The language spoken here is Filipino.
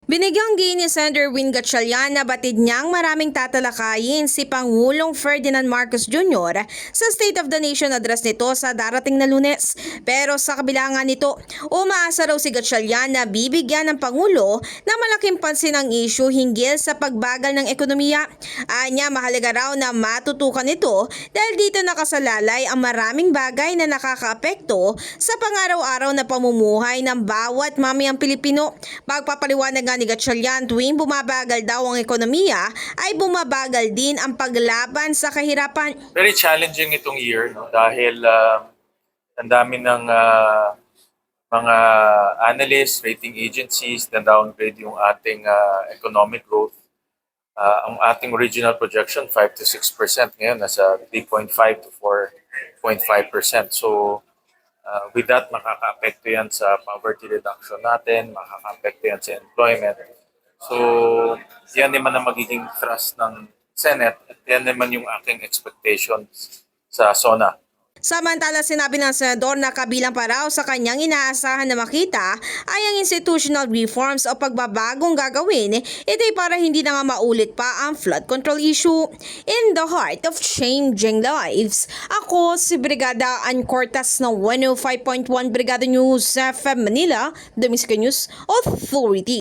Binigyang diin ni Senator Win Gatchalian na batid niyang maraming tatalakayin si Pangulong Ferdinand Marcos Jr. sa State of the Nation address nito sa darating na Lunes. Pero sa kabila nga nito, umaasa raw si Gatchalian na bibigyan ng Pangulo na malaking pansin ang issue hinggil sa pagbagal ng ekonomiya. Anya, mahalaga raw na matutukan ito dahil dito nakasalalay ang maraming bagay na nakakaapekto sa pang-araw-araw na pamumuhay ng bawat mamayang Pilipino. Pagpapaliwanag nga ni Gatchalian, tuwing bumabagal daw ang ekonomiya ay bumabagal din ang paglaban sa kahirapan. Very challenging itong year, no? Dahil ang dami ng mga analysts, rating agencies na downgrade yung ating economic growth. Ang ating original projection 5 to 6%, ngayon nasa 3.5 to 4.5%. So with that, makaka-apekto yan sa poverty reduction natin, makaka-apekto yan sa employment. So, yan naman ang magiging thrust ng Senate at yan naman yung aking expectations sa SONA. Samantala, sinabi ng senador na kabilang pa raw sa kanyang inaasahan na makita ay ang institutional reforms o pagbabagong gagawin. Ito'y para hindi na nga maulit pa ang flood control issue. In the heart of changing lives, ako si Brigada Ann Cortas ng 105.1 Brigada News FM Manila, The Music News Authority.